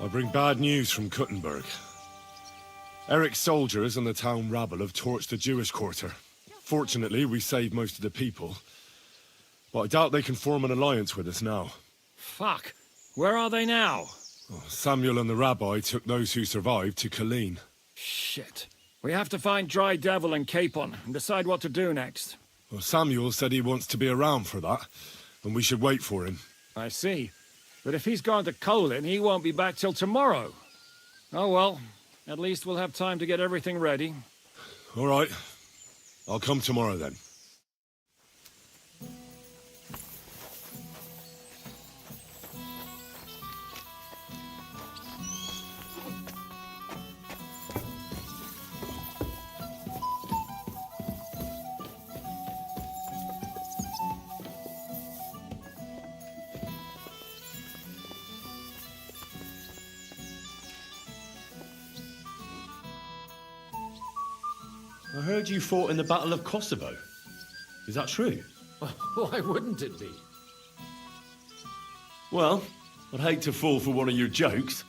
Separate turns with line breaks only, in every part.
I bring bad news from Kuttenberg. Eric's soldiers and the town rabble have torched the Jewish quarter. Fortunately, we saved most of the people. But I doubt they can form an alliance with us now.
Fuck. Where are they now?
Samuel and the rabbi took those who survived to Colleen.
Shit. We have to find Dry Devil and Capon and decide what to do next.
Well, Samuel said he wants to be around for that, and we should wait for him.
I see. But if he's gone to Colin, he won't be back till tomorrow. Oh well. At least we'll have time to get everything ready.
All right. I'll come tomorrow then.
I heard you fought in the Battle of Kosovo. Is that true?
Why wouldn't it be?
Well, I'd hate to fall for one of your jokes.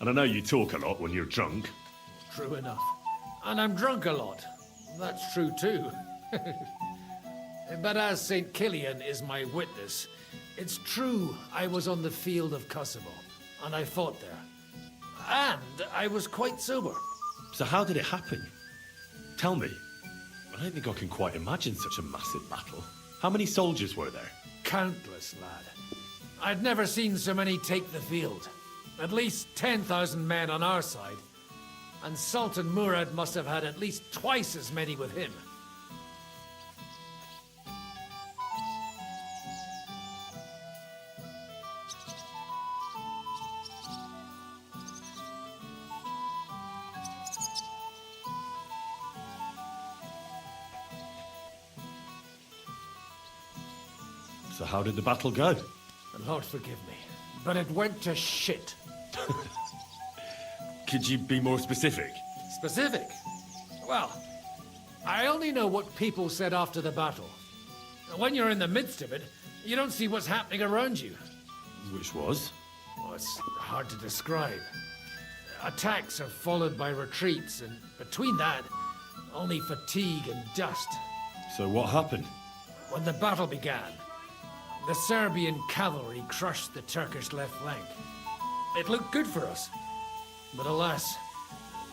And I know you talk a lot when you're drunk.
True enough. And I'm drunk a lot. That's true too. But as St. Killian is my witness, it's true I was on the field of Kosovo, and I fought there. And I was quite sober.
So how did it happen? Tell me. I don't think I can quite imagine such a massive battle. How many soldiers were there?
Countless, lad. I'd never seen so many take the field. At least 10,000 men on our side. And Sultan Murad must have had at least twice as many with him.
So how did the battle go?
Lord forgive me, but it went to shit.
Could you be more specific?
Specific? Well, I only know what people said after the battle. When you're in the midst of it, you don't see what's happening around you.
Which was?
Oh, it's hard to describe. Attacks are followed by retreats, and between that, only fatigue and dust.
So what happened?
When the battle began, the Serbian cavalry crushed the Turkish left flank. It looked good for us. But alas,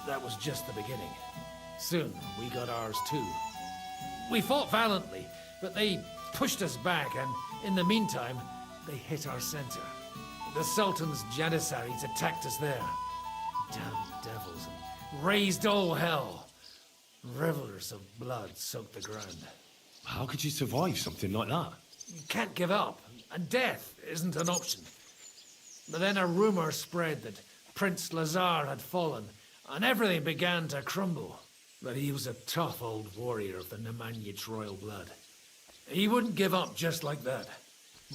that was just the beginning. Soon, we got ours too. We fought valiantly, but they pushed us back, and in the meantime, they hit our center. The Sultan's Janissaries attacked us there. Damn devils, and raised all hell. Rivers of blood soaked the ground.
How could you survive something like that?
You can't give up, and death isn't an option. But then a rumor spread that Prince Lazar had fallen, and everything began to crumble. But he was a tough old warrior of the Nemanjic royal blood. He wouldn't give up just like that.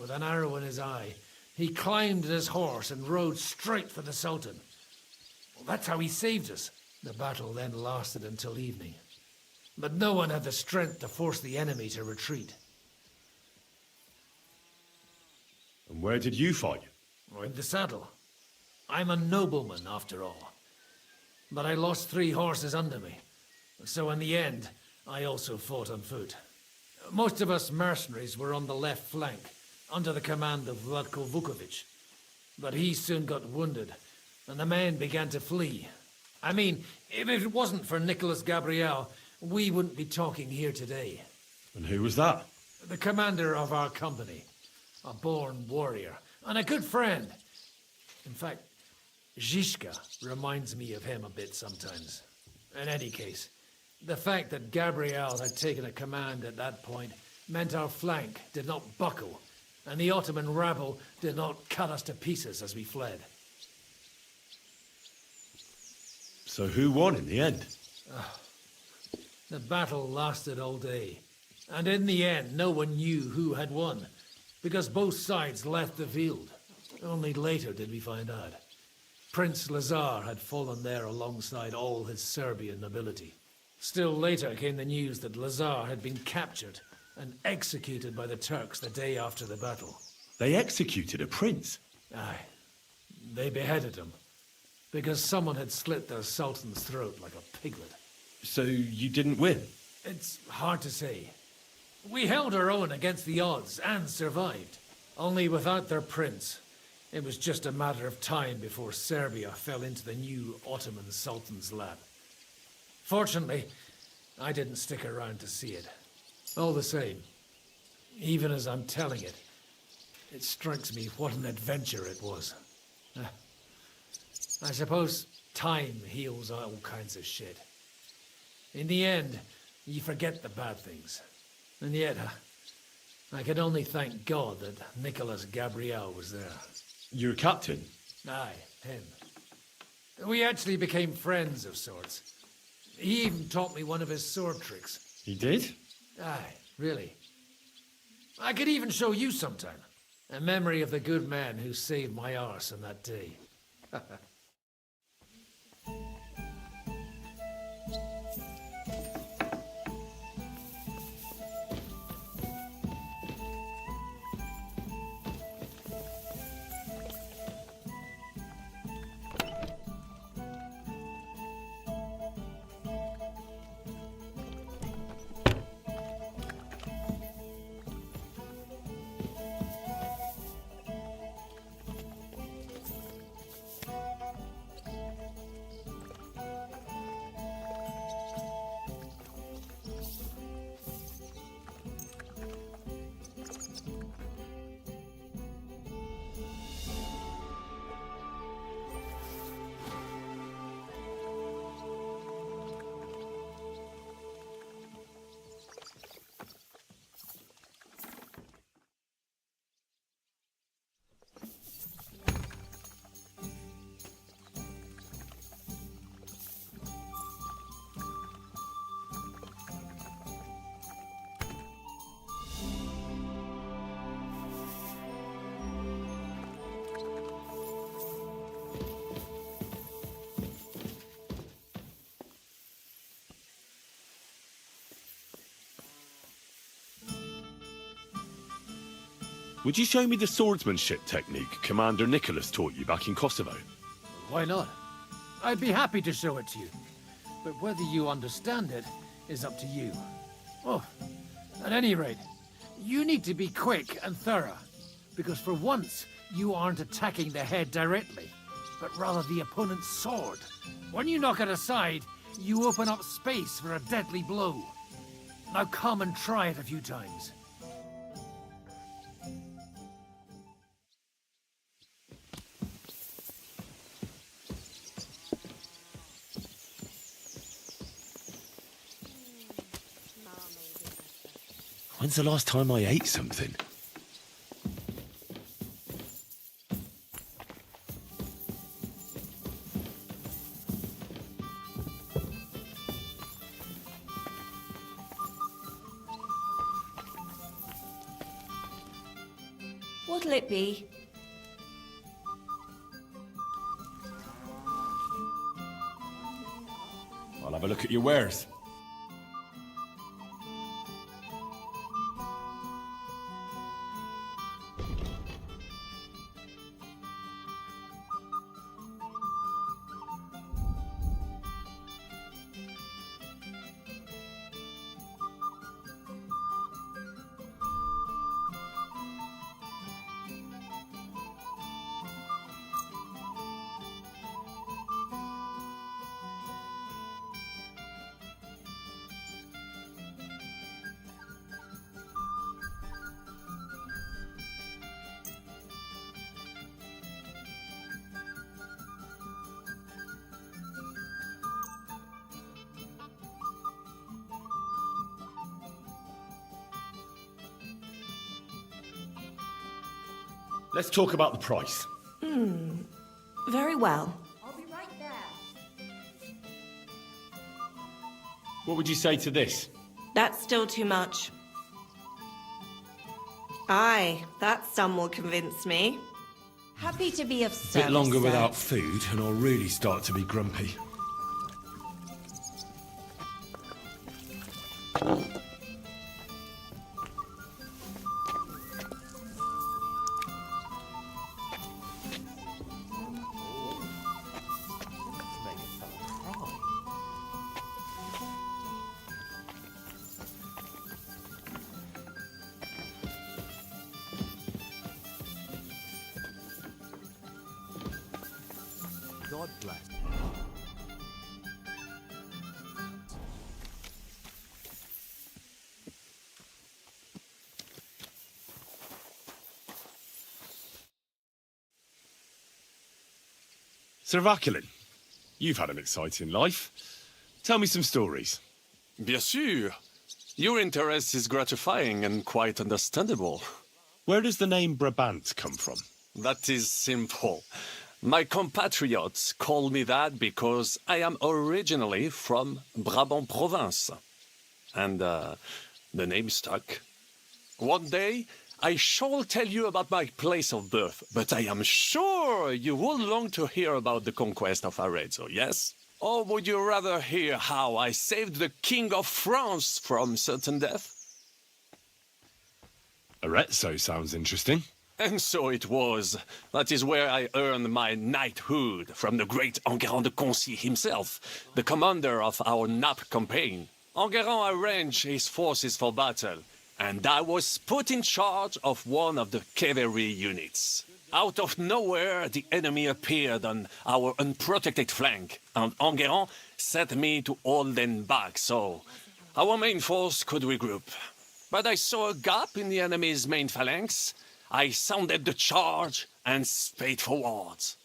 With an arrow in his eye, he climbed his horse and rode straight for the Sultan. Well, that's how he saved us. The battle then lasted until evening. But no one had the strength to force the enemy to retreat.
And where did you fight?
Or in the saddle. I'm a nobleman, after all. But I lost 3 horses under me. So in the end, I also fought on foot. Most of us mercenaries were on the left flank, under the command of Vlatko Vukovic. But he soon got wounded, and the men began to flee. I mean, if it wasn't for Nicholas Gabriel, we wouldn't be talking here today.
And who was that?
The commander of our company. A born warrior, and a good friend. In fact, Zizka reminds me of him a bit sometimes. In any case, the fact that Gabriel had taken a command at that point meant our flank did not buckle, and the Ottoman rabble did not cut us to pieces as we fled.
So who won in the end?
The battle lasted all day, and in the end no one knew who had won, because both sides left the field. Only later did we find out. Prince Lazar had fallen there alongside all his Serbian nobility. Still later came the news that Lazar had been captured and executed by the Turks the day after the battle.
They executed a prince?
Aye. They beheaded him, because someone had slit the Sultan's throat like a piglet.
So you didn't win?
It's hard to say. We held our own against the odds and survived. Only without their prince. It was just a matter of time before Serbia fell into the new Ottoman Sultan's lap. Fortunately, I didn't stick around to see it. All the same, even as I'm telling it, it strikes me what an adventure it was. I suppose time heals all kinds of shit. In the end, you forget the bad things. And yet, I can only thank God that Nicholas Gabriel was there.
You're a captain?
Aye, him. We actually became friends of sorts. He even taught me one of his sword tricks.
He did?
Aye, really. I could even show you sometime. A memory of the good man who saved my arse on that day.
Would you show me the swordsmanship technique Commander Nicholas taught you back in Kosovo?
Why not? I'd be happy to show it to you. But whether you understand it is up to you. Oh, at any rate, you need to be quick and thorough. Because for once, you aren't attacking the head directly, but rather the opponent's sword. When you knock it aside, you open up space for a deadly blow. Now come and try it a few times.
When's the last time I ate something?
What'll it be?
I'll have a look at your wares.
Let's talk about the price.
Very well.
I'll be right there.
What would you say to this?
That's still too much. Aye, that sum will convince me. Happy to be of
A
service.
bit longer
sir.
without food, and I'll really start to be grumpy.
God bless.
Sir Vaculin, you've had an exciting life. Tell me some stories.
Bien sûr. Your interest is gratifying and quite understandable.
Where does the name Brabant come from?
That is simple. My compatriots call me that because I am originally from Brabant province. And the name stuck. One day, I shall tell you about my place of birth, but I am sure you will long to hear about the conquest of Arezzo, yes? Or would you rather hear how I saved the King of France from certain death?
Arezzo sounds interesting.
And so it was. That is where I earned my knighthood from the great Enguerrand de Concy himself, the commander of our Naples campaign. Enguerrand arranged his forces for battle, and I was put in charge of one of the cavalry units. Out of nowhere, the enemy appeared on our unprotected flank, and Enguerrand set me to hold them back so our main force could regroup. But I saw a gap in the enemy's main phalanx. I sounded the charge and sped forwards.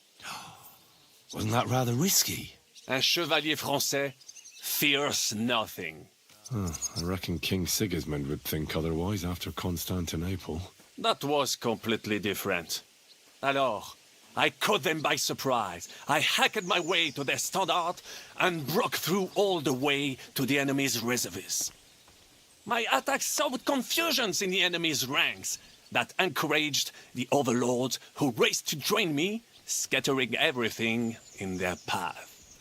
Wasn't that rather risky?
Un chevalier français fears nothing.
I reckon King Sigismund would think otherwise after Constantinople.
That was completely different. Alors, I caught them by surprise. I hacked my way to their standard and broke through all the way to the enemy's reserves. My attack sowed confusions in the enemy's ranks that encouraged the overlords who raced to join me, scattering everything in their path.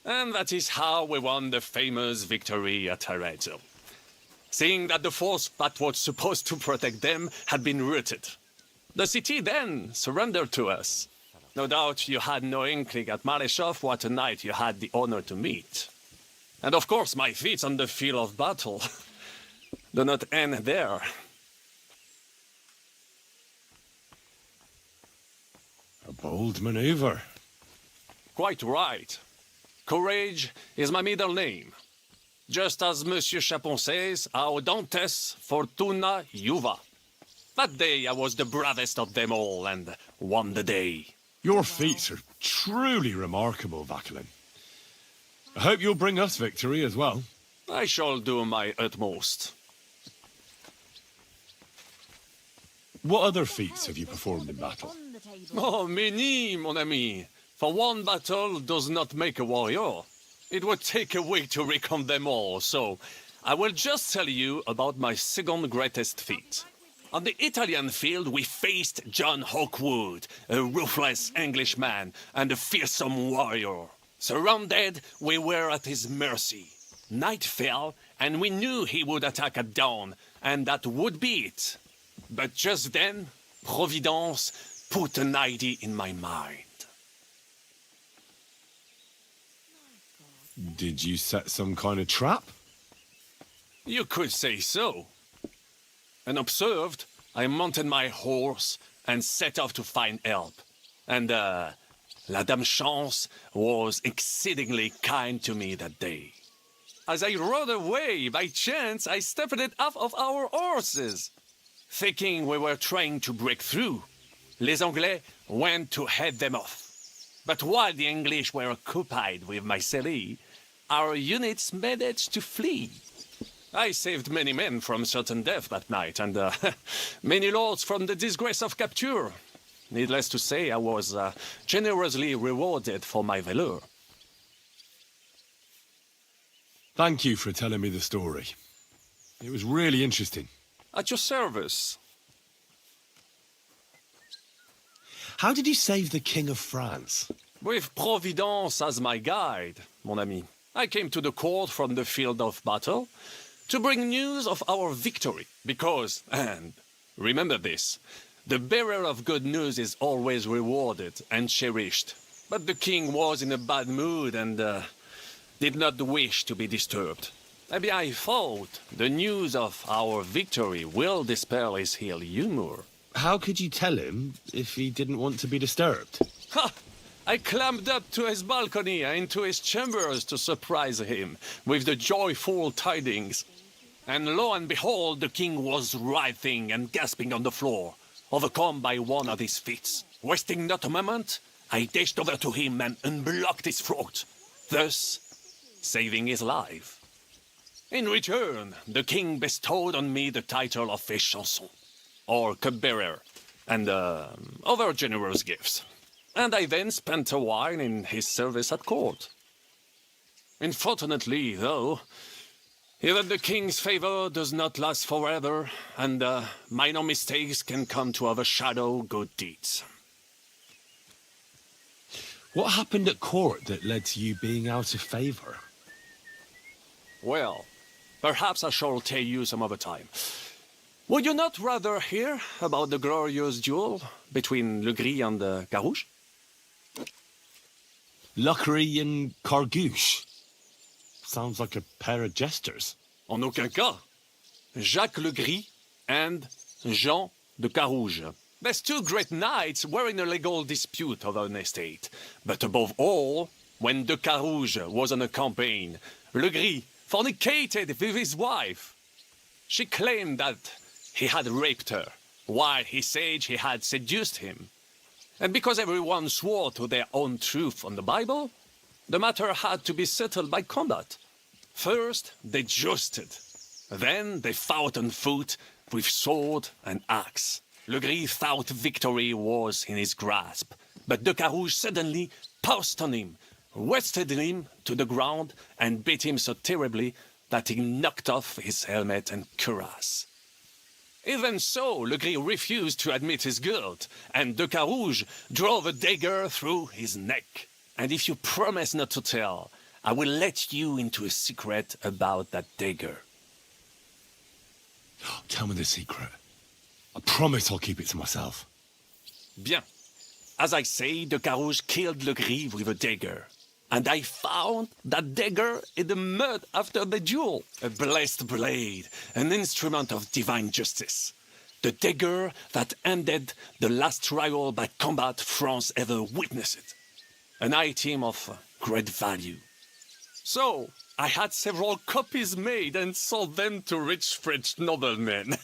And that is how we won the famous victory at Arezzo. Seeing that the force that was supposed to protect them had been routed. The city then surrendered to us. No doubt you had no inkling at Maleshov what a knight you had the honor to meet. And of course my feats on the field of battle do not end there.
A bold maneuver.
Quite right. Courage is my middle name. Just as Monsieur Chapon says, Audantes Fortuna Juva. That day I was the bravest of them all and won the day.
Your feats are truly remarkable, Vaculin. I hope you'll bring us victory as well.
I shall do my utmost.
What other feats have you performed in battle?
On the table.
Oh, many, mon ami. For one battle does not make a warrior. It would take a week to recount them all, so I will just tell you about my second greatest feat. On the Italian field, we faced John Hawkwood, a ruthless Englishman and a fearsome warrior. Surrounded, we were at his mercy. Night fell, and we knew he would attack at dawn, and that would be it. But just then, Providence put an idea in my mind.
Did you set some kind of trap?
You could say so. Unobserved, I mounted my horse and set off to find help. And, La Dame Chance was exceedingly kind to me that day. As I rode away, by chance, I stepped it off of our horses. Thinking we were trying to break through, Les Anglais went to head them off. But while the English were occupied with my Marseille, our units managed to flee. I saved many men from certain death that night, and many lords from the disgrace of capture. Needless to say, I was generously rewarded for my valor.
Thank you for telling me the story. It was really interesting.
At your service.
How did you save the King of France?
With Providence as my guide, mon ami. I came to the court from the field of battle to bring news of our victory. Because, and remember this, the bearer of good news is always rewarded and cherished. But the king was in a bad mood and did not wish to be disturbed. Maybe I thought the news of our victory will dispel his ill humor.
How could you tell him if he didn't want to be disturbed?
Ha! I climbed up to his balcony and to his chambers to surprise him with the joyful tidings. And lo and behold, the king was writhing and gasping on the floor, overcome by one of his fits. Wasting not a moment, I dashed over to him and unblocked his throat, thus saving his life. In return, the king bestowed on me the title of Échanson, or cupbearer, and other generous gifts. And I then spent a while in his service at court. Unfortunately, though, even the king's favor does not last forever, and minor mistakes can come to overshadow good deeds.
What happened at court that led to you being out of favor?
Well, perhaps I shall tell you some other time. Would you not rather hear about the glorious duel between Le Gris and Carouge?
Luckery and Cargouche. Sounds like a pair of jesters.
En aucun cas. Jacques Le Gris and Jean de Carouge. These two great knights were in a legal dispute over an estate. But above all, when de Carouge was on a campaign, Le Gris fornicated with his wife. She claimed that he had raped her, while he said he had seduced him. And because everyone swore to their own truth on the Bible, the matter had to be settled by combat. First, they jousted. Then they fought on foot with sword and axe. Le Gris thought victory was in his grasp, but de Carouge suddenly pounced on him, wrested him to the ground, and beat him so terribly that he knocked off his helmet and cuirass. Even so, Le Gris refused to admit his guilt, and de Carouge drove a dagger through his neck. And if you promise not to tell, I will let you into a secret about that dagger.
Tell me the secret. I promise I'll keep it to myself.
Bien. As I say, de Carouge killed Le Gris with a dagger. And I found that dagger in the mud after the duel. A blessed blade, an instrument of divine justice. The dagger that ended the last trial by combat France ever witnessed. An item of great value. So, I had several copies made and sold them to rich French noblemen.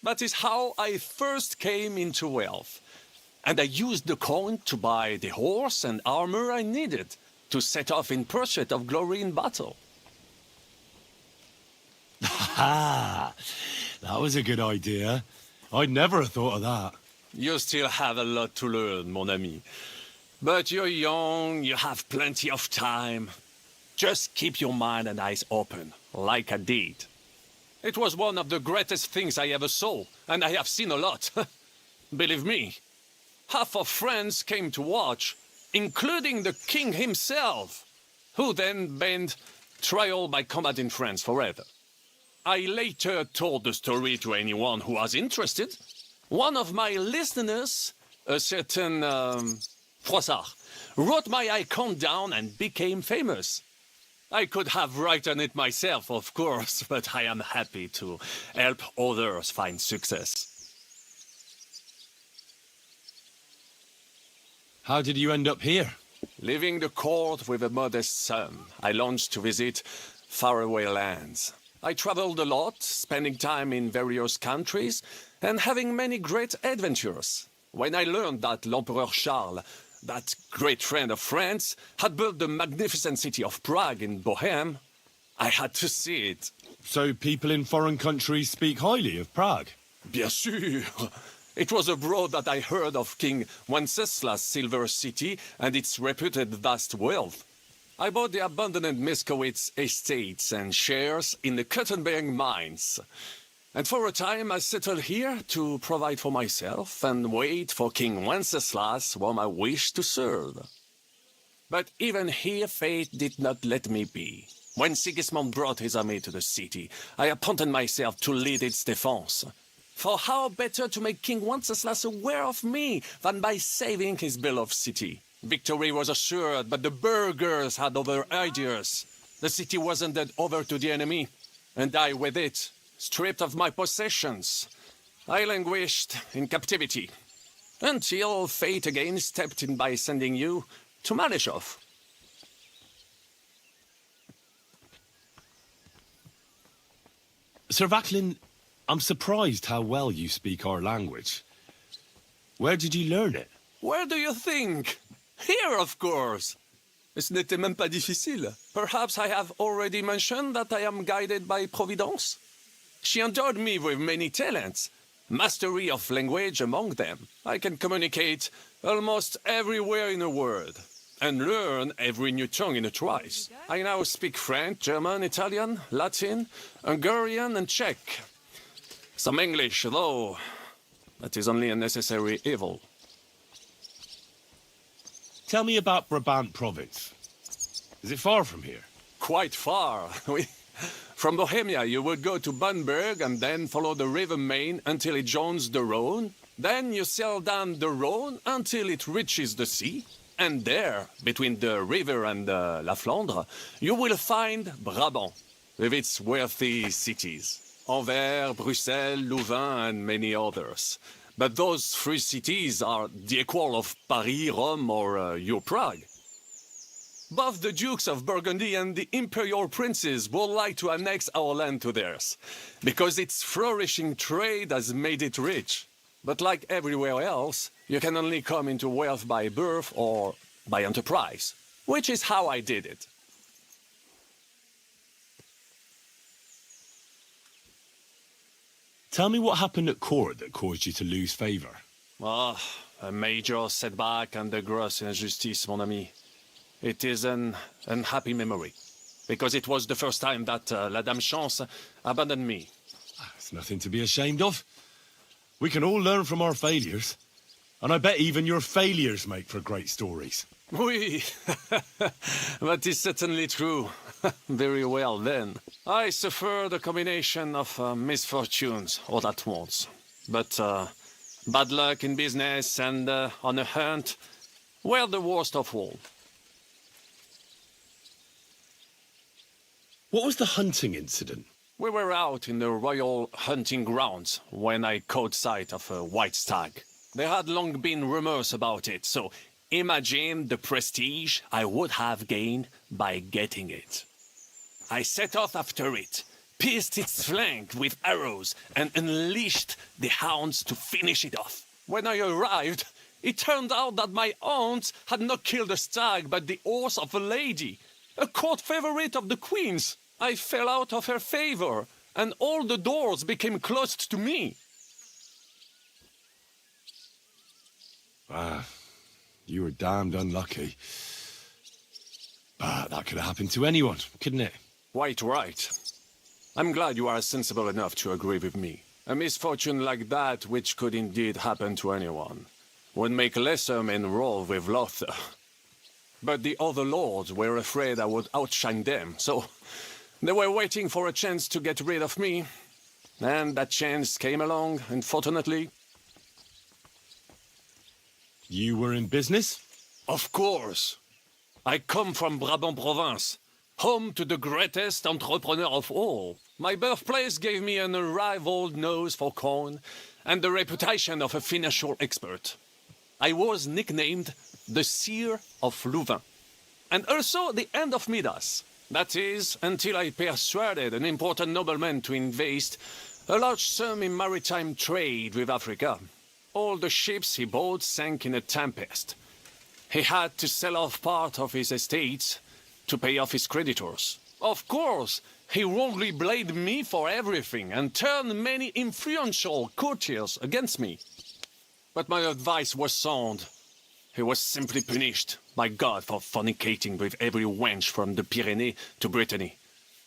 That is how I first came into wealth. And I used the coin to buy the horse and armor I needed to set off in pursuit of glory in battle.
Ha! That was a good idea. I'd never have thought of that.
You still have a lot to learn, mon ami. But you're young, you have plenty of time. Just keep your mind and eyes open, like I did. It was one of the greatest things I ever saw, and I have seen a lot. Believe me. Half of France came to watch, including the king himself, who then banned trial by combat in France forever. I later told the story to anyone who was interested. One of my listeners, a certain Froissart, wrote my icon down and became famous. I could have written it myself, of course, but I am happy to help others find success.
How did you end up here?
Leaving the court with a modest sum, I launched to visit faraway lands. I traveled a lot, spending time in various countries, and having many great adventures. When I learned that l'Empereur Charles, that great friend of France, had built the magnificent city of Prague in Bohème, I had to see it.
So people in foreign countries speak highly of Prague?
Bien sûr! It was abroad that I heard of King Wenceslas' Silver City and its reputed vast wealth. I bought the abandoned Miskowitz estates and shares in the Kuttenberg mines. And for a time I settled here to provide for myself and wait for King Wenceslas, whom I wished to serve. But even here fate did not let me be. When Sigismund brought his army to the city, I appointed myself to lead its defense. For how better to make King Wenceslas aware of me than by saving his beloved city? Victory was assured, but the burghers had other ideas. The city was handed over to the enemy, and I with it, stripped of my possessions. I languished in captivity. until fate again stepped in by sending you to Malishov.
Sir Vaclin, I'm surprised how well you speak our language. Where did you learn it?
Where do you think? Here, of course. Ce n'était même pas difficile. Perhaps I have already mentioned that I am guided by Providence? She endowed me with many talents, mastery of language among them. I can communicate almost everywhere in the world, and learn every new tongue in a trice. I now speak French, German, Italian, Latin, Hungarian, and Czech. Some English, though that is only a necessary evil.
Tell me about Brabant province. Is it far from here?
Quite far. From Bohemia, you would go to Bamberg and then follow the river Main until it joins the Rhone. Then you sail down the Rhone until it reaches the sea. And there, between the river and La Flandre, you will find Brabant, with its wealthy cities. Anvers, Bruxelles, Louvain, and many others. But those three cities are the equal of Paris, Rome, or your Prague. Both the Dukes of Burgundy and the Imperial Princes would like to annex our land to theirs, because its flourishing trade has made it rich. But like everywhere else, you can only come into wealth by birth or by enterprise, which is how I did it.
Tell me what happened at court that caused you to lose favor.
Ah, a major setback and a gross injustice, mon ami. It is an unhappy memory, because it was the first time that La Dame Chance abandoned me.
It's nothing to be ashamed of. We can all learn from our failures. And I bet even your failures make for great stories.
Oui, that is certainly true. Very well, then. I suffered a combination of misfortunes all at once. But bad luck in business and on a hunt were the worst of all.
What was the hunting incident?
We were out in the royal hunting grounds when I caught sight of a white stag. There had long been rumors about it, so imagine the prestige I would have gained by getting it. I set off after it, pierced its flank with arrows, and unleashed the hounds to finish it off. When I arrived, it turned out that my aunt had not killed a stag, but the horse of a lady, a court favorite of the queen's. I fell out of her favor, and all the doors became closed to me.
You were damned unlucky. But that could have happened to anyone, couldn't it?
Quite right. I'm glad you are sensible enough to agree with me. A misfortune like that, which could indeed happen to anyone, would make lesser men roll with laughter. But the other lords were afraid I would outshine them, so they were waiting for a chance to get rid of me. And that chance came along, unfortunately.
You were in business?
Of course. I come from Brabant province, home to the greatest entrepreneur of all. My birthplace gave me an unrivaled nose for coin and the reputation of a financial expert. I was nicknamed the Seer of Louvain, and also the End of Midas. That is, until I persuaded an important nobleman to invest a large sum in maritime trade with Africa. All the ships he bought sank in a tempest. He had to sell off part of his estates to pay off his creditors. Of course, he wrongly blamed me for everything and turned many influential courtiers against me. But my advice was sound. He was simply punished by God for fornicating with every wench from the Pyrenees to Brittany,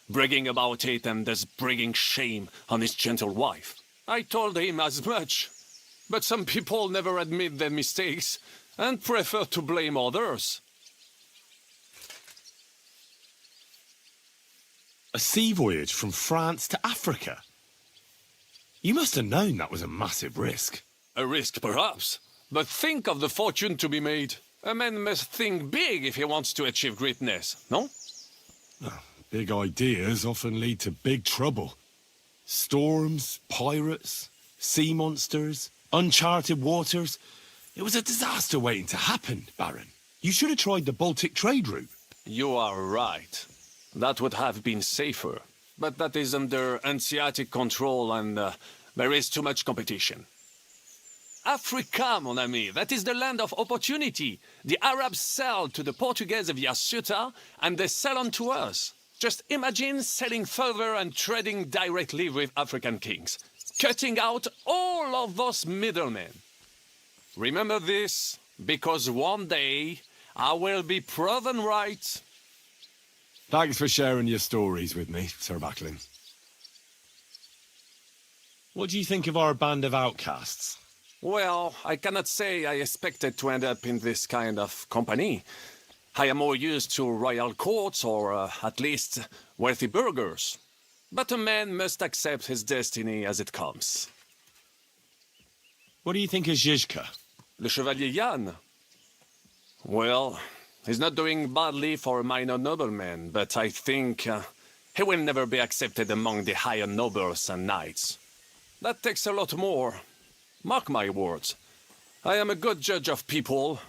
bragging about it and thus bringing shame on his gentle wife. I told him as much, but some people never admit their mistakes and prefer to blame others.
A sea voyage from France to Africa? You must have known that was a massive risk.
A risk, perhaps, but think of the fortune to be made. A man must think big if he wants to achieve greatness, no?
Big ideas often lead to big trouble. Storms, pirates, sea monsters, uncharted waters. It was a disaster waiting to happen, Baron. You should have tried the Baltic trade route.
You are right. That would have been safer. But that is under Hanseatic control and there is too much competition. Africa, mon ami, that is the land of opportunity. The Arabs sell to the Portuguese via Ceuta and they sell on to us. Just imagine selling further and trading directly with African kings. Cutting out all of those middlemen. Remember this, because one day I will be proven right.
Thanks for sharing your stories with me, Sir Backlin. What do you think of our band of outcasts?
Well, I cannot say I expected to end up in this kind of company. I am more used to royal courts or at least wealthy burghers. But a man must accept his destiny as it comes.
What do you think of Zizka?
Le Chevalier Jan? Well, he's not doing badly for a minor nobleman, but I think he will never be accepted among the higher nobles and knights. That takes a lot more. Mark my words. I am a good judge of people.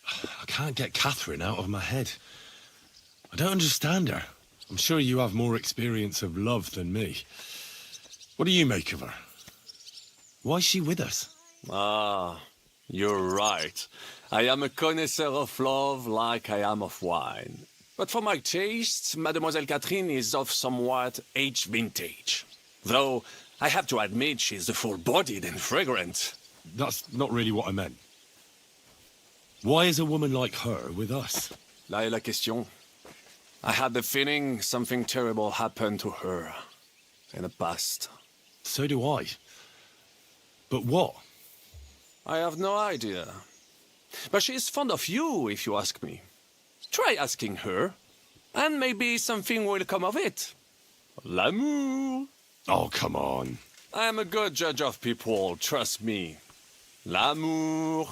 I can't get Catherine out of my head. I don't understand her. I'm sure you have more experience of love than me. What do you make of her? Why is she with us?
Ah, you're right. I am a connoisseur of love like I am of wine. But for my taste, Mademoiselle Catherine is of somewhat aged vintage. Though, I have to admit she's full-bodied and fragrant.
That's not really what I meant. Why is a woman like her with us?
Là est la question. I had the feeling something terrible happened to her in the past.
So do I. But what?
I have no idea. But she is fond of you, if you ask me. Try asking her, and maybe something will come of it. L'amour.
Oh, come on.
I am a good judge of people, trust me. L'amour.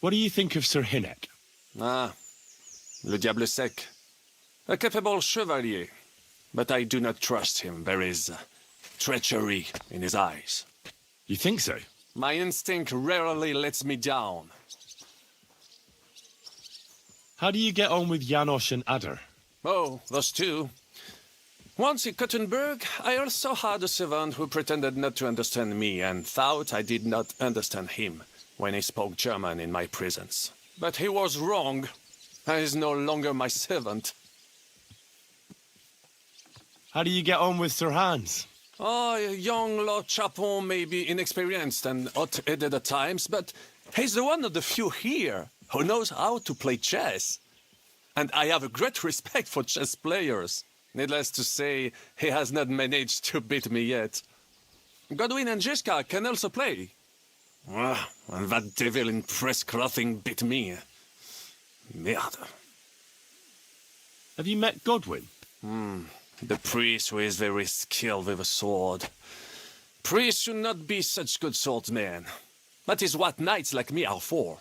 What do you think of Sir Hynek?
Ah, le diable sec. A capable chevalier. But I do not trust him. There is treachery in his eyes.
You think so?
My instinct rarely lets me down.
How do you get on with Janosch and Adder?
Oh, those two. Once in Kuttenberg, I also had a servant who pretended not to understand me and thought I did not understand him when he spoke German in my presence. But he was wrong. He is no longer my servant.
How do you get on with Sir Hans?
Oh, young Lord Chapon may be inexperienced and hot-headed at times, but he's the one of the few here who knows how to play chess. And I have a great respect for chess players. Needless to say, he has not managed to beat me yet. Godwin and Jeska can also play. Ah, and that devil in press clothing beat me. Merde.
Have you met Godwin?
The priest who is very skilled with a sword. Priests should not be such good swordsmen. That is what knights like me are for.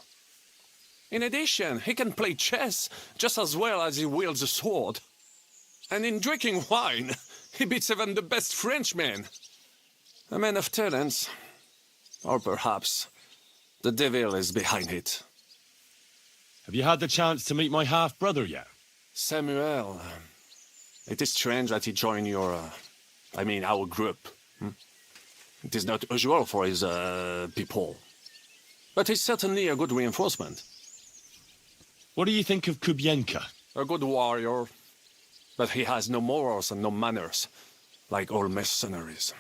In addition, he can play chess just as well as he wields a sword. And in drinking wine, he beats even the best Frenchmen. A man of talents. Or perhaps the devil is behind it.
Have you had the chance to meet my half-brother yet?
Samuel. It is strange that he joined our group. It is not usual for his people. But he's certainly a good reinforcement.
What do you think of Kubienka?
A good warrior. But he has no morals and no manners, like all mercenaries.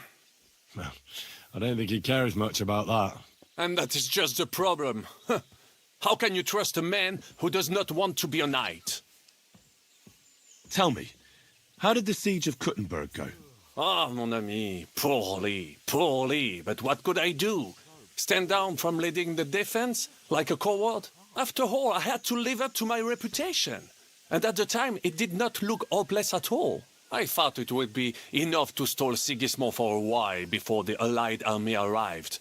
Well, I don't think he cares much about that.
And that is just the problem. How can you trust a man who does not want to be a knight?
Tell me, how did the siege of Kuttenberg go?
Ah, mon ami, poorly, poorly. But what could I do? Stand down from leading the defense like a coward? After all, I had to live up to my reputation. And at the time, it did not look hopeless at all. I thought it would be enough to stall Sigismund for a while before the Allied army arrived.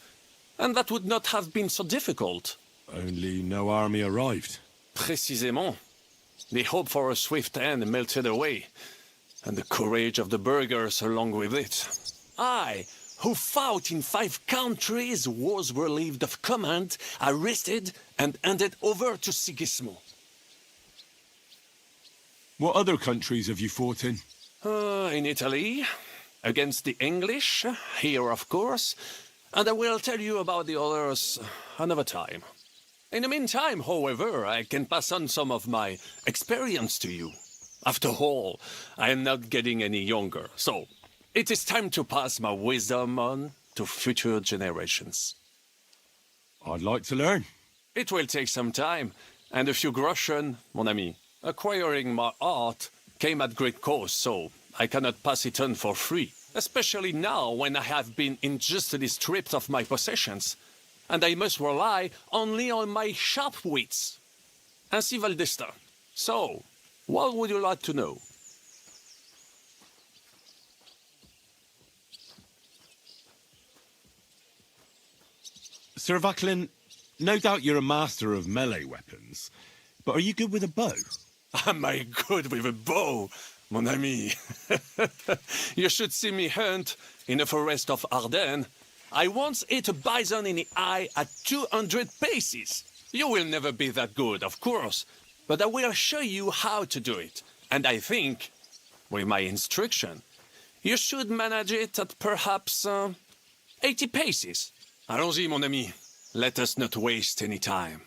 And that would not have been so difficult.
Only no army arrived.
Précisément. The hope for a swift end melted away. and the courage of the burghers along with it. I, who fought in 5 countries, was relieved of command, arrested, and handed over to Sigismund.
What other countries have you fought in?
In Italy, against the English, here of course, and I will tell you about the others another time. In the meantime, however, I can pass on some of my experience to you. After all, I am not getting any younger, so it is time to pass my wisdom on to future generations.
I'd like to learn.
It will take some time, and a few groschen, mon ami. Acquiring my art came at great cost, so I cannot pass it on for free. Especially now, when I have been unjustly stripped of my possessions, and I must rely only on my sharp wits. Ainsi va le destin. So, what would you like to know?
Sir Vaclin, no doubt you're a master of melee weapons, but are you good with a bow?
Am I good with a bow, mon ami? You should see me hunt in the forest of Ardennes. I once hit a bison in the eye at 200 paces. You will never be that good, of course, but I will show you how to do it. And I think, with my instruction, you should manage it at perhaps 80 paces. Allons-y, mon ami. Let us not waste any time.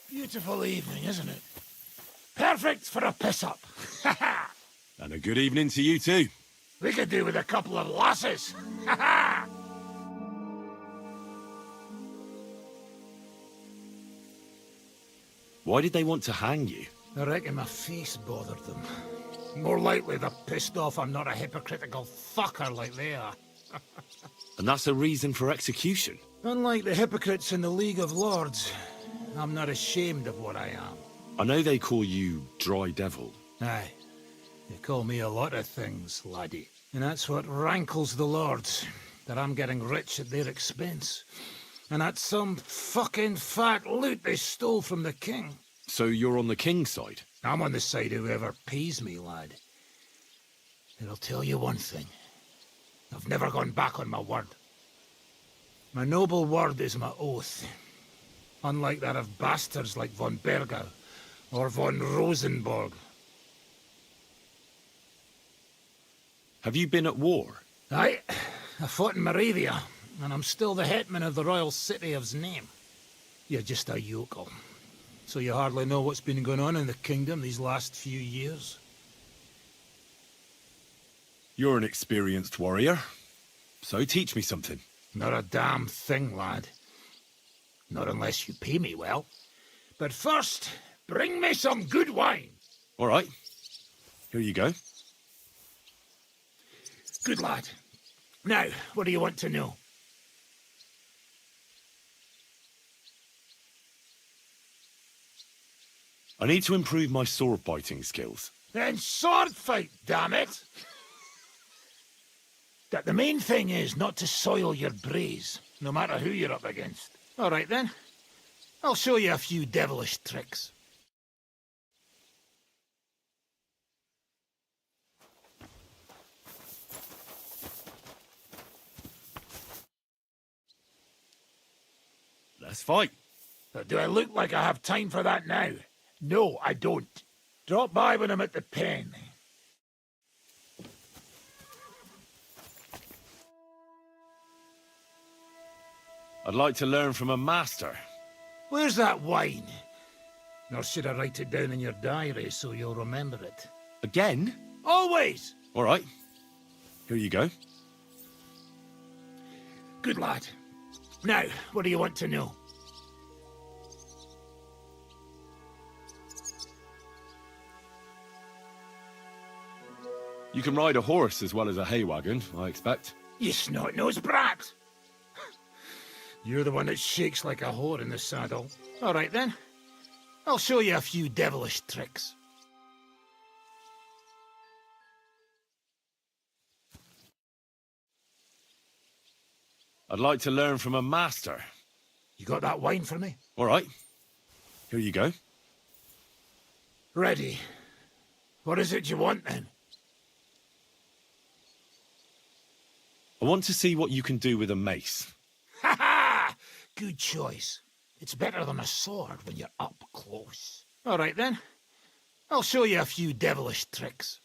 Beautiful evening, isn't it? Perfect for a piss-up.
And a good evening to you too.
We could do with a couple of lasses.
Why did they want to hang you?
I reckon my face bothered them. More likely they're pissed off I'm not a hypocritical fucker like they are.
And that's a reason for execution?
Unlike the hypocrites in the League of Lords, I'm not ashamed of what I am.
I know they call you Dry Devil.
Aye. They call me a lot of things, laddie. And that's what rankles the Lords, that I'm getting rich at their expense. And that's some fucking fat loot they stole from the king.
So you're on the king's side?
I'm on the side of whoever pays me, lad. And I'll tell you one thing. I've never gone back on my word. My noble word is my oath. Unlike that of bastards like von Bergau or von Rosenborg.
Have you been at war?
Aye, I fought in Moravia, and I'm still the hetman of the royal city of Znaim. You're just a yokel, so you hardly know what's been going on in the kingdom these last few years.
You're an experienced warrior, so teach me something.
Not a damn thing, lad. Not unless you pay me well. But first, bring me some good wine.
All right, here you go.
Good lad. Now, what do you want to know?
I need to improve my sword biting skills.
Then sword fight, damn it! That the main thing is not to soil your braze, no matter who you're up against. All right then. I'll show you a few devilish tricks.
Let's fight.
But do I look like I have time for that now? No, I don't. Drop by when I'm at the pen.
I'd like to learn from a master.
Where's that wine? Or should I write it down in your diary so you'll remember it?
Again?
Always!
All right, here you go.
Good lad. Now, what do you want to know?
You can ride a horse as well as a hay wagon, I expect.
You snot-nosed brat! You're the one that shakes like a whore in the saddle. All right then. I'll show you a few devilish tricks.
I'd like to learn from a master.
You got that wine for me?
All right. Here you go.
Ready. What is it you want, then?
I want to see what you can do with a mace.
Ha ha! Good choice. It's better than a sword when you're up close. All right, then. I'll show you a few devilish tricks.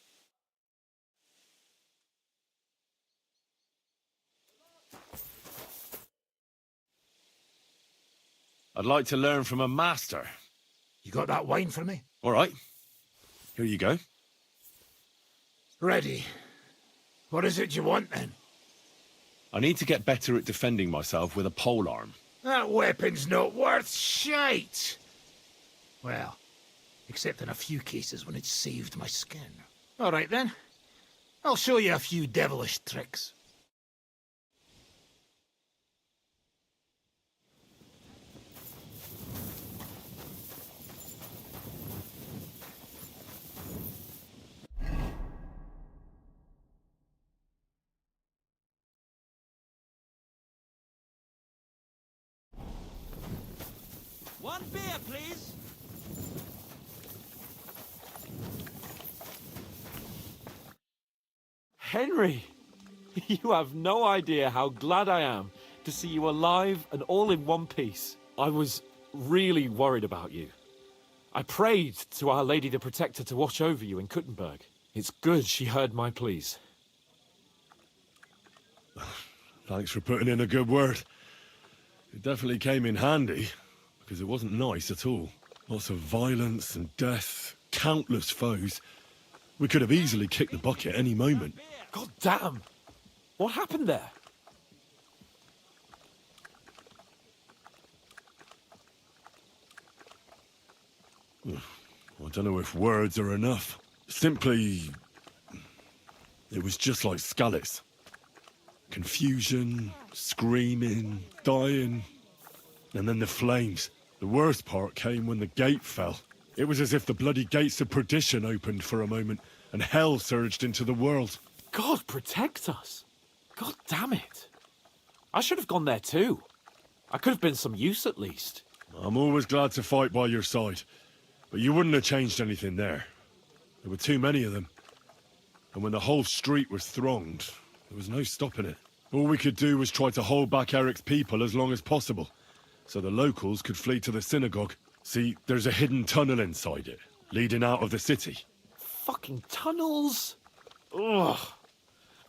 I'd like to learn from a master.
You got that wine for me?
All right. Here you go.
Ready. What is it you want, then?
I need to get better at defending myself with a polearm.
That weapon's not worth shite. Well, except in a few cases when it's saved my skin. All right, then. I'll show you a few devilish tricks.
One beer, please.
Henry, you have no idea how glad I am to see you alive and all in one piece. I was really worried about you. I prayed to Our Lady the Protector to watch over you in Kuttenberg. It's good she heard my pleas.
Thanks for putting in a good word. It definitely came in handy, because it wasn't nice at all. Lots of violence and death, countless foes. We could have easily kicked the bucket any moment.
God damn! What happened there?
I don't know if words are enough. Simply, it was just like Skalitz. Confusion, screaming, dying, and then the flames. The worst part came when the gate fell. It was as if the bloody gates of perdition opened for a moment, and hell surged into the world.
God protect us! God damn it! I should have gone there too. I could have been some use at least.
I'm always glad to fight by your side, but you wouldn't have changed anything there. There were too many of them. And when the whole street was thronged, there was no stopping it. All we could do was try to hold back Eric's people as long as possible, so the locals could flee to the synagogue. See, there's a hidden tunnel inside it, leading out of the city.
Fucking tunnels! Ugh.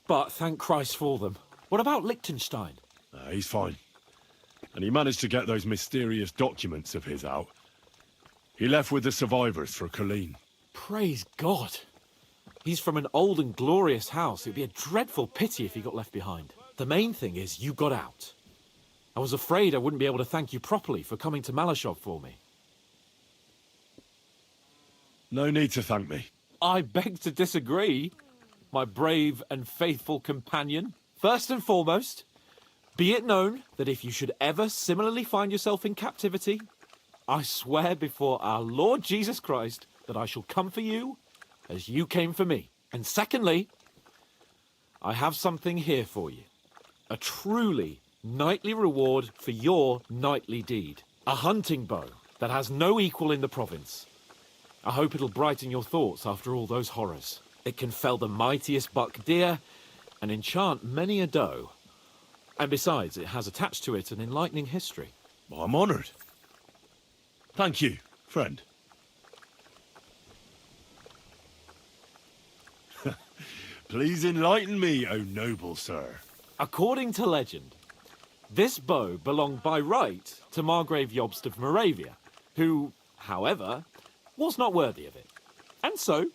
But thank Christ for them. What about Liechtenstein?
He's fine. And he managed to get those mysterious documents of his out. He left with the survivors for Colleen.
Praise God. He's from an old and glorious house. It'd be a dreadful pity if he got left behind. The main thing is you got out. I was afraid I wouldn't be able to thank you properly for coming to Malashov for me.
No need to thank me.
I beg to disagree, my brave and faithful companion. First and foremost, be it known that if you should ever similarly find yourself in captivity, I swear before our Lord Jesus Christ that I shall come for you as you came for me. And secondly, I have something here for you. A truly knightly reward for your knightly deed. A hunting bow that has no equal in the province. I hope it'll brighten your thoughts after all those horrors. It can fell the mightiest buck deer and enchant many a doe. And besides, it has attached to it an enlightening history.
Well, I'm honoured. Thank you, friend. Please enlighten me, O noble sir.
According to legend, this bow belonged by right to Margrave Jobst of Moravia, who, however, was not worthy of it. And so,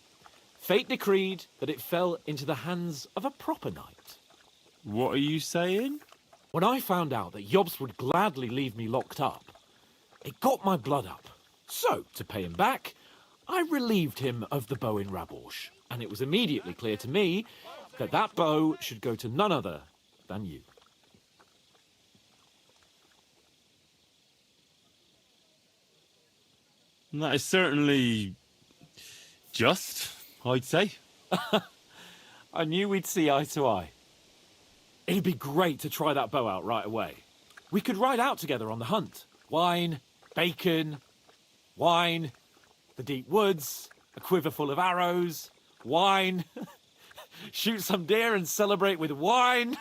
fate decreed that it fell into the hands of a proper knight.
What are you saying?
When I found out that Jobst would gladly leave me locked up, it got my blood up. So, to pay him back, I relieved him of the bow in Raborsch, and it was immediately clear to me that that bow should go to none other than you.
That is certainly just, I'd say.
I knew we'd see eye to eye. It'd be great to try that bow out right away. We could ride out together on the hunt. Wine, bacon, wine, the deep woods, a quiver full of arrows, wine, shoot some deer and celebrate with wine,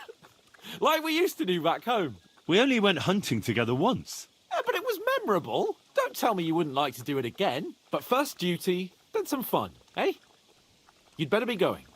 like we used to do back home.
We only went hunting together once.
Yeah, but it was memorable. Don't tell me you wouldn't like to do it again. But first duty, then some fun, eh? You'd better be going.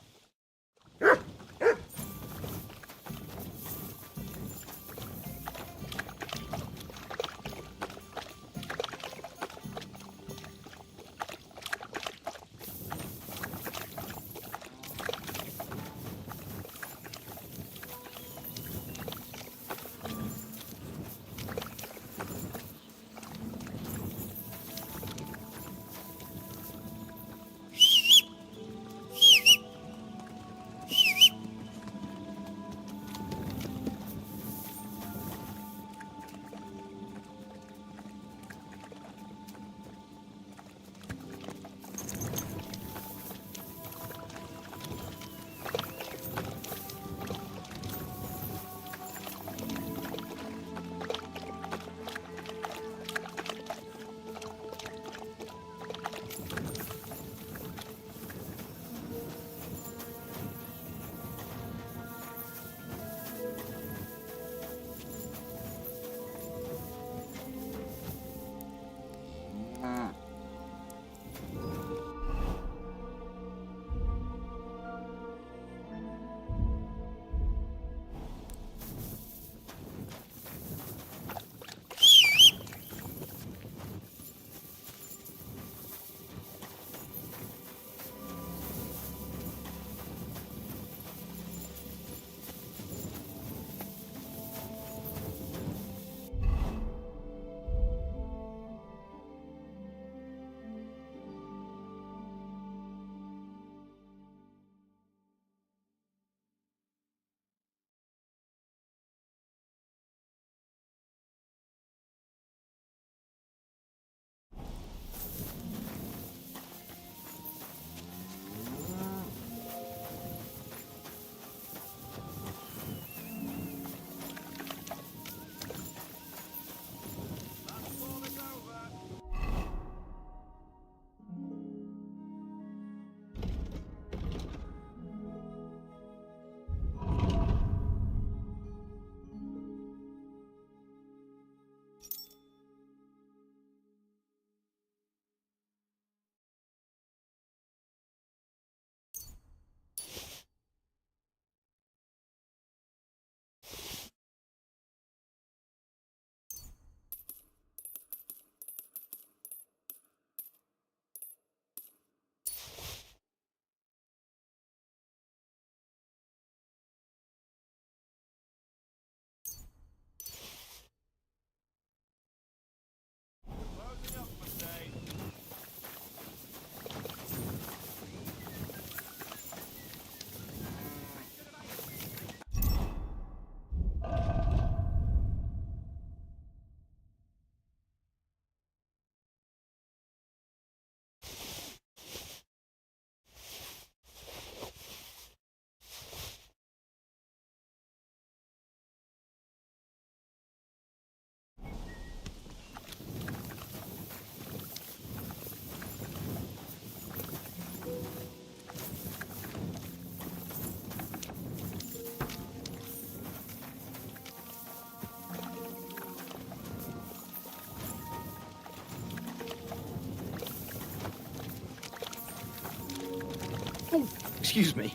Excuse me.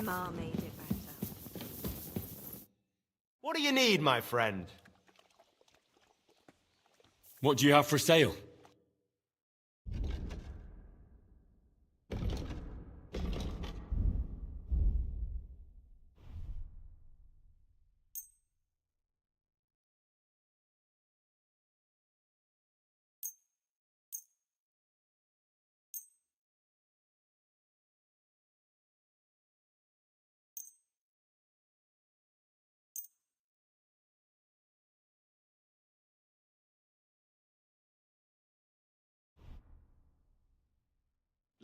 Ma made it better.
What do you need, my friend?
What do you have for sale?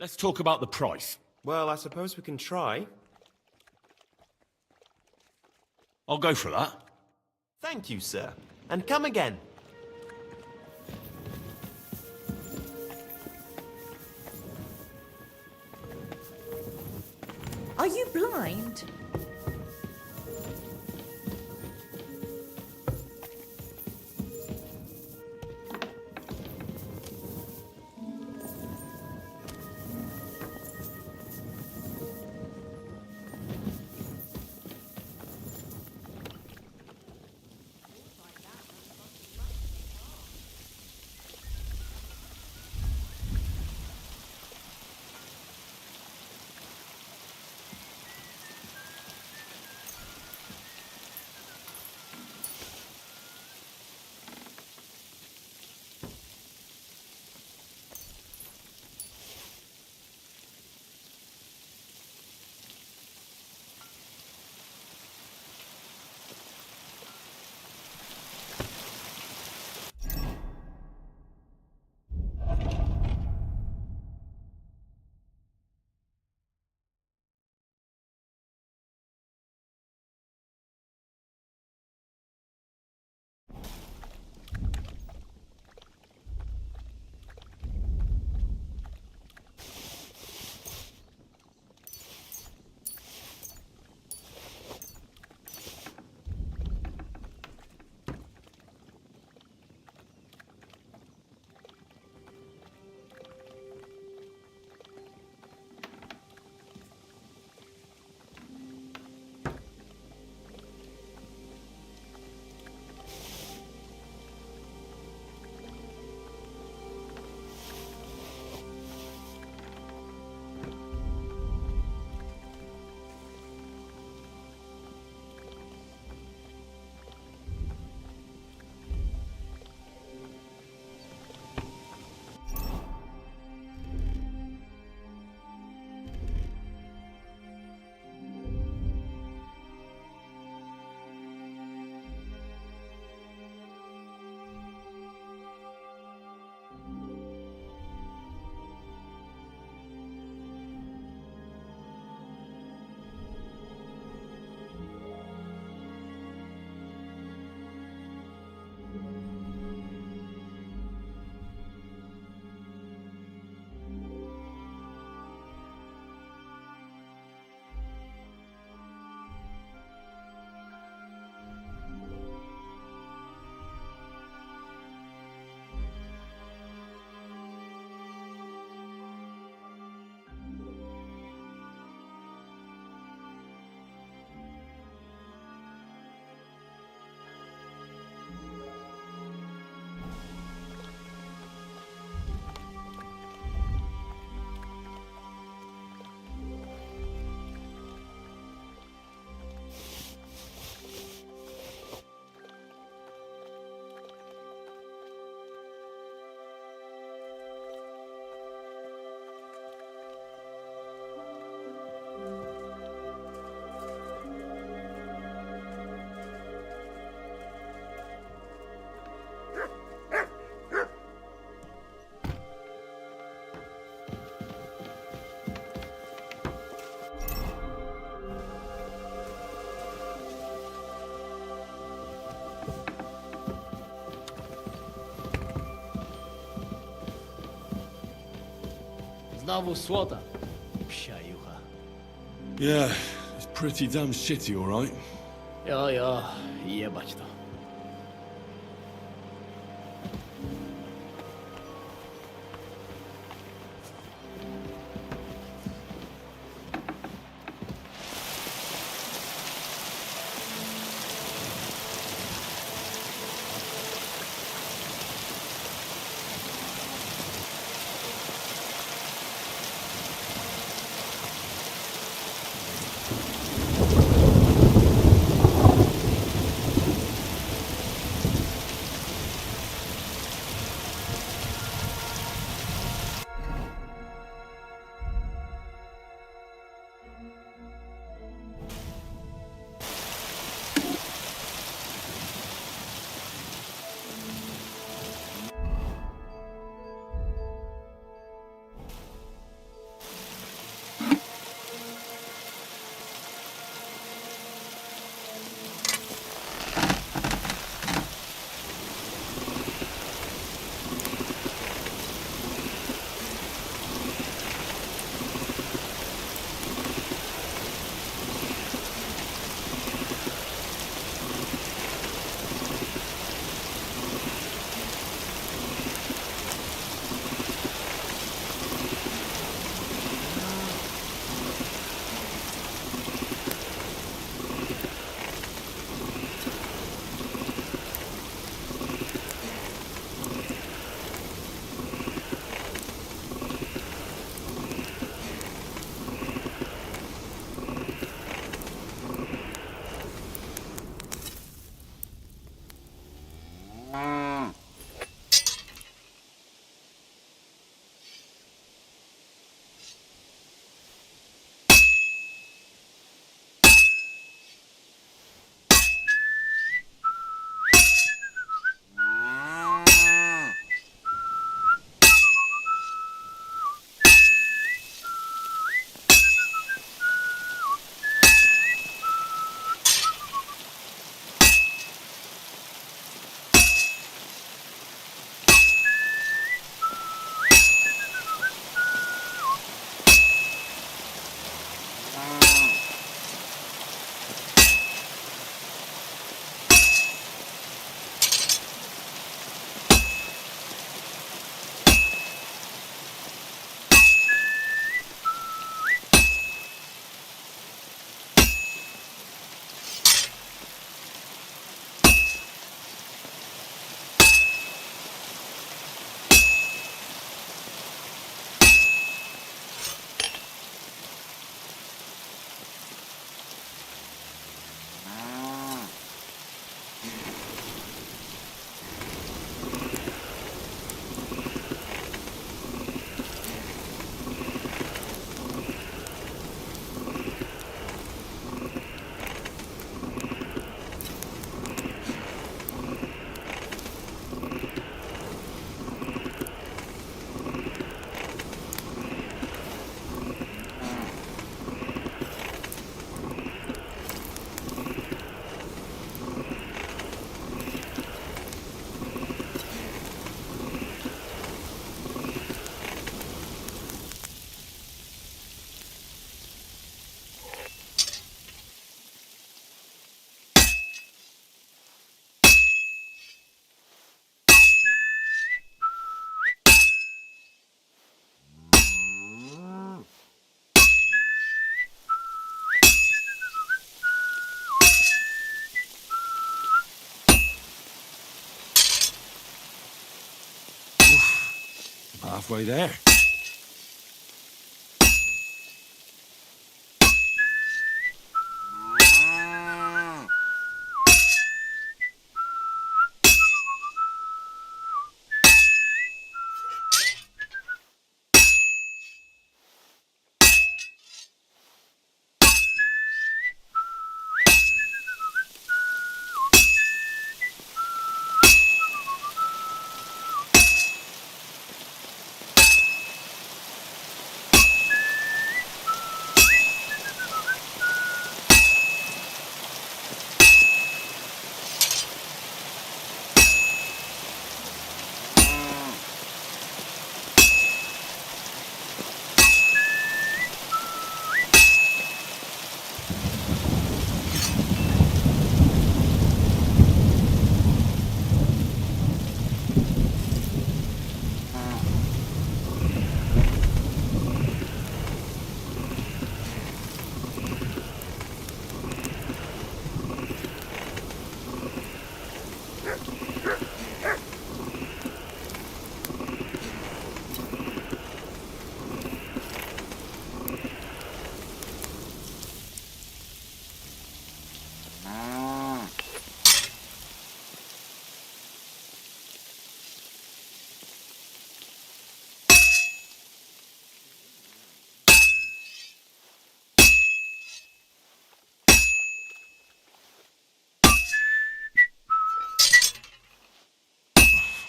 Let's talk about the price.
Well, I suppose we can try.
I'll go for that.
Thank you, sir. And come again.
Are you blind?
Znowu słota. Psia jucha.
Yeah, it's pretty damn shitty, all right.
Jo, jo, jebać to.
Halfway there.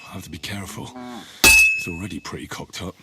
I have to be careful. He's already pretty cocked up.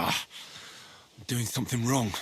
I'm doing something wrong.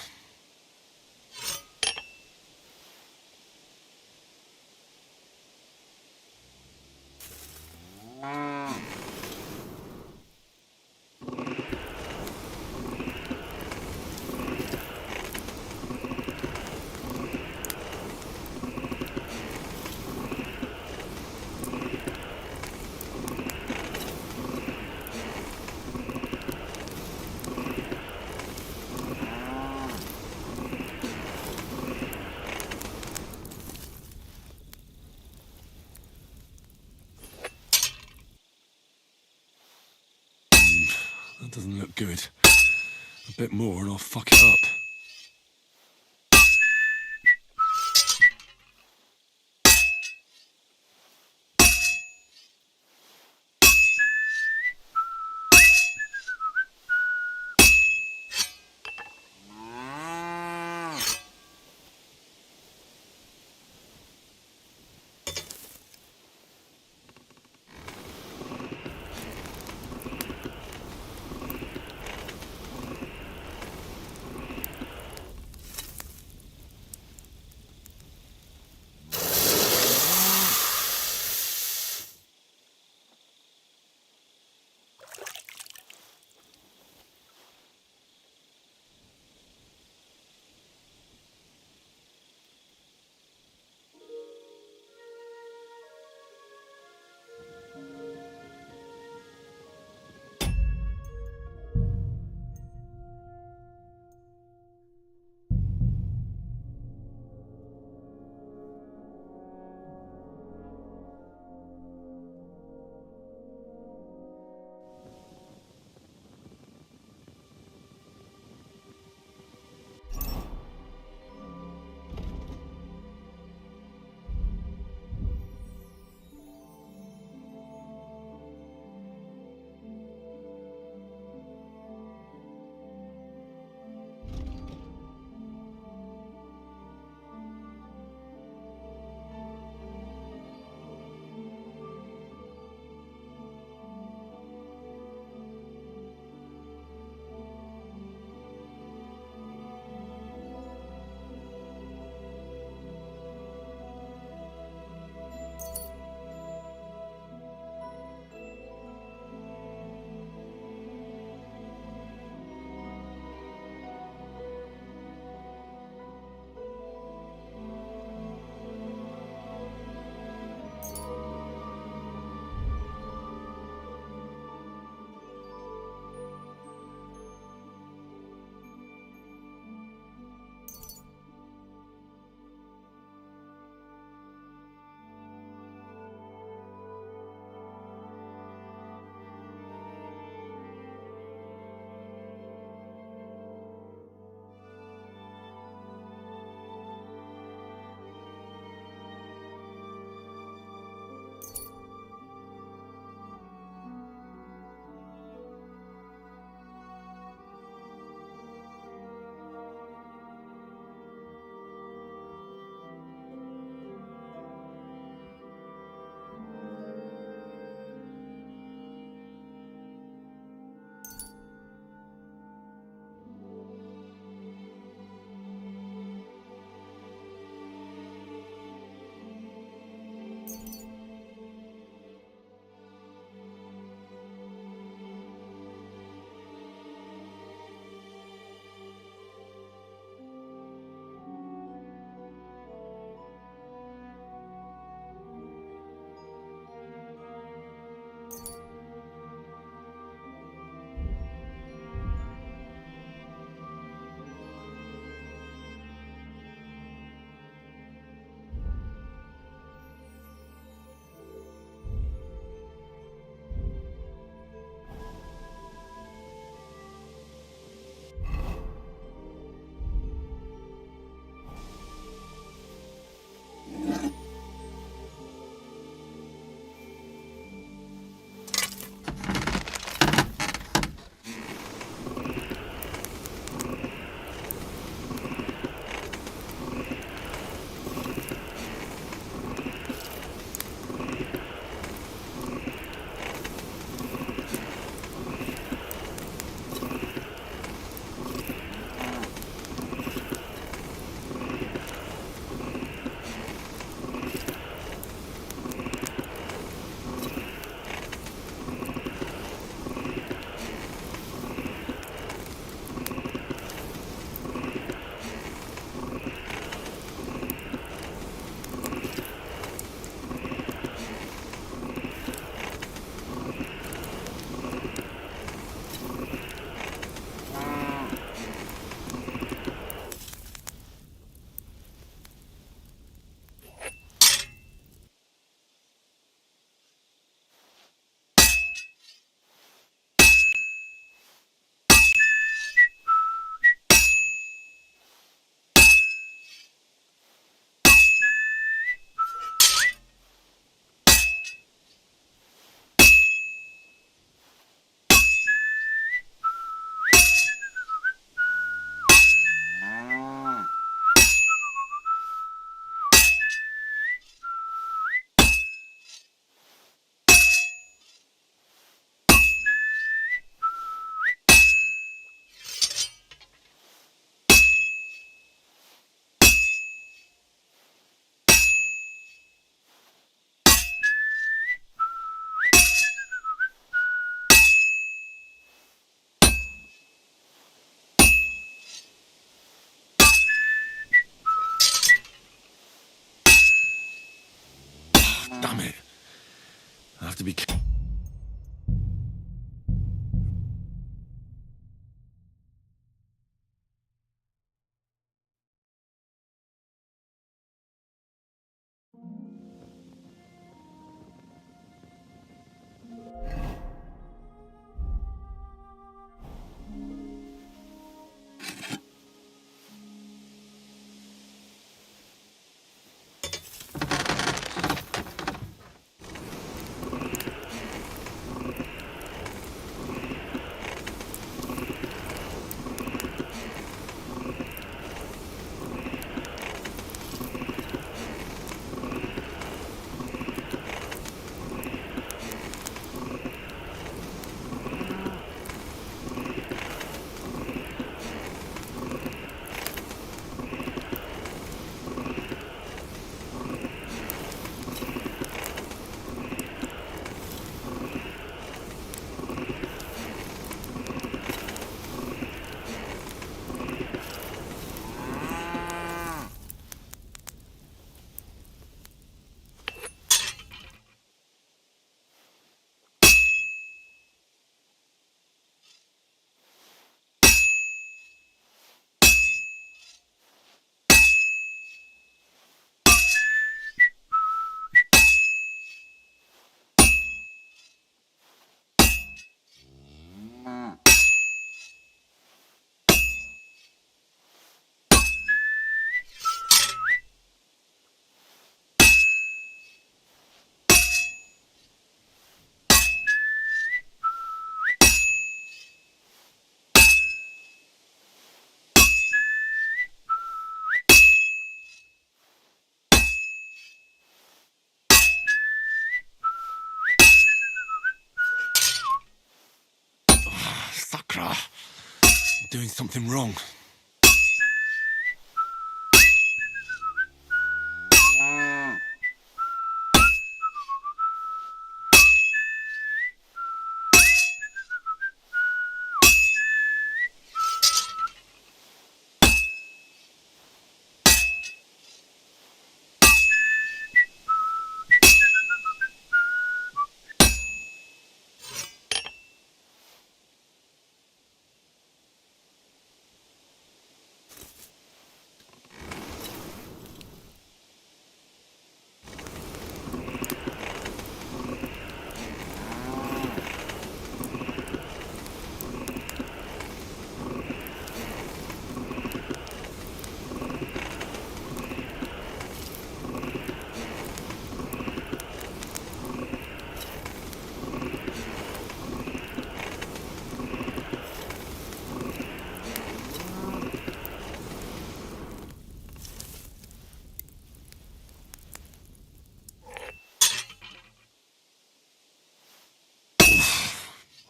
That doesn't look good. A bit more and I'll fuck it up. I'm doing something wrong.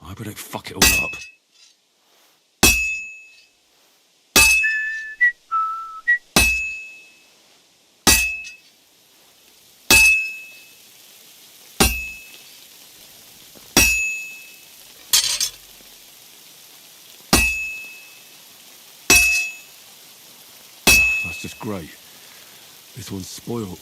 I hope I don't fuck it all up. That's just great. This one's spoiled.